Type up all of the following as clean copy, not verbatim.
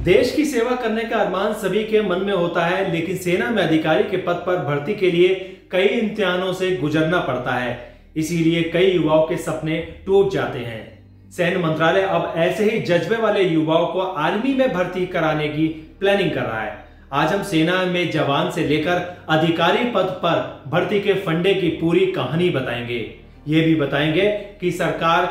देश की सेवा करने का अरमान सभी के मन में होता है, लेकिन सेना में अधिकारी के पद पर भर्ती के लिए कई इम्तिहानों से गुजरना पड़ता है। इसीलिए कई युवाओं के सपने टूट जाते हैं। सैन्य मंत्रालय अब ऐसे ही जज्बे वाले युवाओं को आर्मी में भर्ती कराने की प्लानिंग कर रहा है। आज हम सेना में जवान से लेकर अधिकारी पद पर भर्ती के फंडे की पूरी कहानी बताएंगे। ये भी बताएंगे कि सरकार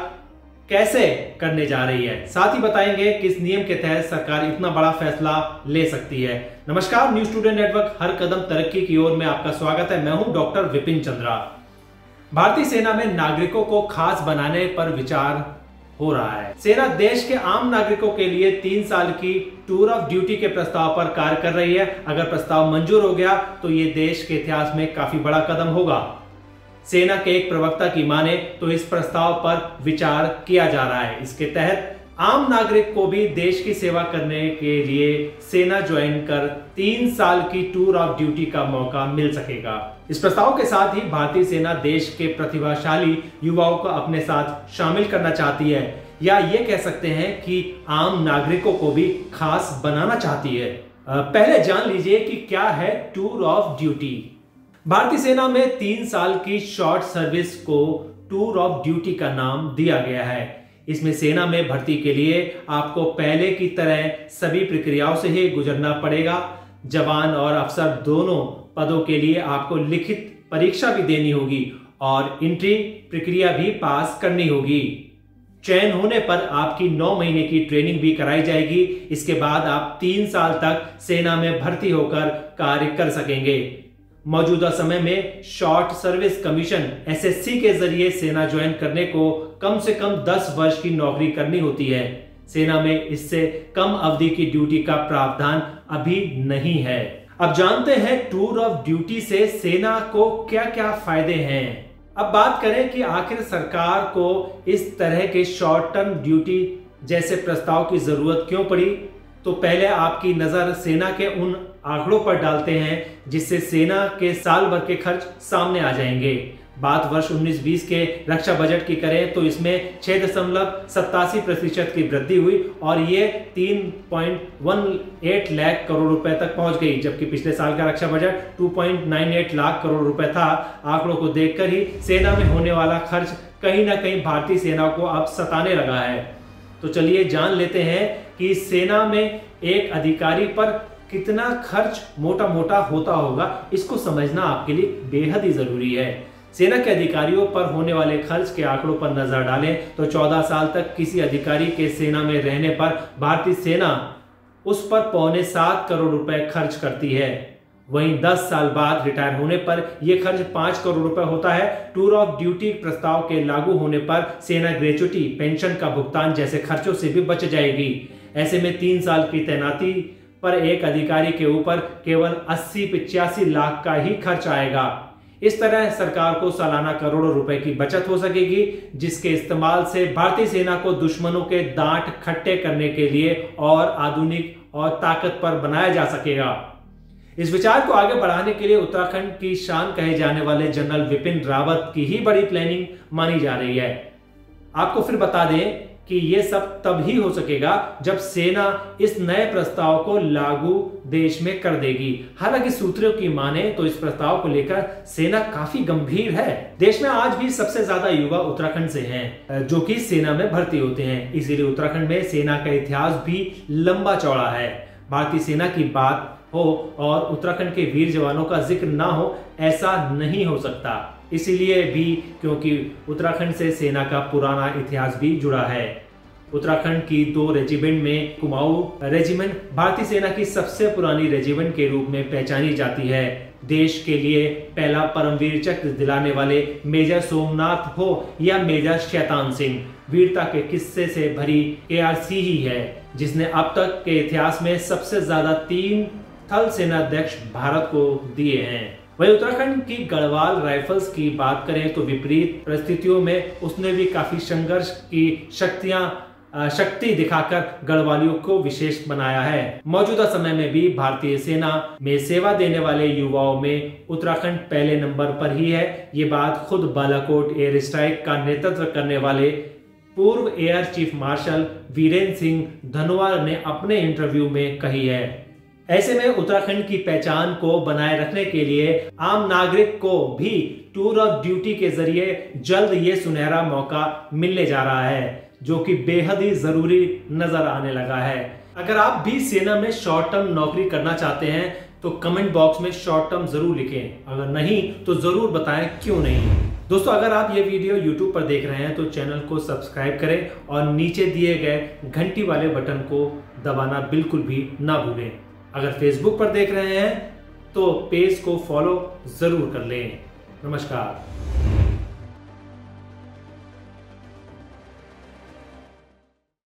कैसे करने जा रही है। साथ ही बताएंगे किस नियम के तहत सरकार इतना बड़ा फैसला ले सकती है। नमस्कार, न्यूज टुडे नेटवर्क हर कदम तरक्की की ओर में आपका स्वागत है। मैं हूं डॉक्टर विपिन चंद्रा। भारतीय सेना में नागरिकों को खास बनाने पर विचार हो रहा है। सेना देश के आम नागरिकों के लिए 3 साल की टूर ऑफ ड्यूटी के प्रस्ताव पर कार्य कर रही है। अगर प्रस्ताव मंजूर हो गया तो ये देश के इतिहास में काफी बड़ा कदम होगा। सेना के एक प्रवक्ता की माने तो इस प्रस्ताव पर विचार किया जा रहा है। इसके तहत आम नागरिक को भी देश की सेवा करने के लिए सेना ज्वाइन कर 3 साल की टूर ऑफ ड्यूटी का मौका मिल सकेगा। इस प्रस्ताव के साथ ही भारतीय सेना देश के प्रतिभाशाली युवाओं को अपने साथ शामिल करना चाहती है, या ये कह सकते हैं कि आम नागरिकों को भी खास बनाना चाहती है। पहले जान लीजिए कि क्या है टूर ऑफ ड्यूटी। भारतीय सेना में 3 साल की शॉर्ट सर्विस को टूर ऑफ ड्यूटी का नाम दिया गया है। इसमें सेना में भर्ती के लिए आपको पहले की तरह सभी प्रक्रियाओं से ही गुजरना पड़ेगा। जवान और अफसर दोनों पदों के लिए आपको लिखित परीक्षा भी देनी होगी और एंट्री प्रक्रिया भी पास करनी होगी। चयन होने पर आपकी 9 महीने की ट्रेनिंग भी कराई जाएगी। इसके बाद आप 3 साल तक सेना में भर्ती होकर कार्य कर सकेंगे। मौजूदा समय में शॉर्ट सर्विस कमीशन एसएससी के जरिए सेना ज्वाइन करने को कम से कम 10 वर्ष की नौकरी करनी होती है। सेना में इससे कम अवधि की ड्यूटी का प्रावधान अभी नहीं है। अब जानते हैं टूर ऑफ ड्यूटी से सेना को क्या क्या फायदे हैं। अब बात करें कि आखिर सरकार को इस तरह के शॉर्ट टर्म ड्यूटी जैसे प्रस्ताव की जरूरत क्यों पड़ी, तो पहले आपकी नजर सेना के उन आंकड़ों पर डालते हैं जिससे सेना के साल भर के खर्च सामने आ जाएंगे। बात वर्ष 19-20 के रक्षा बजट की करें तो इसमें 6.87% की वृद्धि हुई और ये 3.18 लाख करोड़ रुपए तक पहुंच गई, जबकि पिछले साल का रक्षा बजट 2.98 लाख करोड़ रुपए था। आंकड़ों को देखकर ही सेना में होने वाला खर्च कहीं ना कहीं भारतीय सेना को अब सताने लगा है। तो चलिए जान लेते हैं कि सेना में एक अधिकारी पर कितना खर्च मोटा मोटा होता होगा। इसको समझना आपके लिए बेहद ही जरूरी है। सेना के अधिकारियों पर होने वाले खर्च के आंकड़ों पर नजर डालें तो 14 साल तक किसी अधिकारी के सेना में रहने पर भारतीय सेना उस पर 6.25 करोड़ रुपए खर्च करती है। वहीं 10 साल बाद रिटायर होने पर यह खर्च 5 करोड़ रुपए होता है। टूर ऑफ ड्यूटी प्रस्ताव के लागू होने पर सेना ग्रेच्युटी, पेंशन का भुगतान जैसे खर्चों से भी बच जाएगी। ऐसे में 3 साल की तैनाती पर एक अधिकारी के ऊपर केवल 80-85 लाख का ही खर्च आएगा। इस तरह सरकार को सालाना करोड़ों रुपए की बचत हो सकेगी, जिसके इस्तेमाल से भारतीय सेना को दुश्मनों के दांत खट्टे करने के लिए और आधुनिक और ताकतवर बनाया जा सकेगा। इस विचार को आगे बढ़ाने के लिए उत्तराखंड की शान कहे जाने वाले जनरल विपिन रावत की ही बड़ी प्लानिंग मानी जा रही है। आपको फिर बता दें कि यह सब तब ही हो सकेगा जब सेना इस नए प्रस्ताव को लागू देश में कर देगी। हालांकि सूत्रों की माने तो इस प्रस्ताव को लेकर सेना काफी गंभीर है। देश में आज भी सबसे ज्यादा युवा उत्तराखंड से हैं, जो कि सेना में भर्ती होते हैं। इसीलिए उत्तराखंड में सेना का इतिहास भी लंबा चौड़ा है। भारतीय सेना की बात हो और उत्तराखंड के वीर जवानों का जिक्र ना हो, ऐसा नहीं हो सकता। इसीलिए भी क्योंकि उत्तराखंड से सेना का पुराना इतिहास भी जुड़ा है। उत्तराखंड की 2 रेजिमेंट में कुमाऊं रेजिमेंट भारतीय सेना की सबसे पुरानी रेजिमेंट के रूप में पहचानी जाती है। देश के लिए पहला परमवीर चक्र दिलाने वाले मेजर सोमनाथ हो या मेजर शैतान सिंह, वीरता के किस्से से भरी केआरसी ही है, जिसने अब तक के इतिहास में सबसे ज्यादा 3 थल सेनाध्यक्ष भारत को दिए हैं। वही उत्तराखंड की गढ़वाल राइफल्स की बात करें तो विपरीत परिस्थितियों में उसने भी काफी संघर्ष की शक्ति दिखाकर गढ़वालियों को विशेष बनाया है। मौजूदा समय में भी भारतीय सेना में सेवा देने वाले युवाओं में उत्तराखंड पहले नंबर पर ही है। ये बात खुद बालाकोट एयर स्ट्राइक का नेतृत्व करने वाले पूर्व air chief marshal Virendra Singh Dhanoa ने अपने इंटरव्यू में कही है। ऐसे में उत्तराखंड की पहचान को बनाए रखने के लिए आम नागरिक को भी टूर ऑफ ड्यूटी के जरिए जल्द ये सुनहरा मौका मिलने जा रहा है, जो कि बेहद ही जरूरी नजर आने लगा है। अगर आप भी सेना में शॉर्ट टर्म नौकरी करना चाहते हैं तो कमेंट बॉक्स में शॉर्ट टर्म जरूर लिखें, अगर नहीं तो जरूर बताएं क्यों नहीं। दोस्तों, अगर आप ये वीडियो YouTube पर देख रहे हैं तो चैनल को सब्सक्राइब करें और नीचे दिए गए घंटी वाले बटन को दबाना बिल्कुल भी ना भूलें। अगर फेसबुक पर देख रहे हैं तो पेज को फॉलो जरूर कर लें। नमस्कार।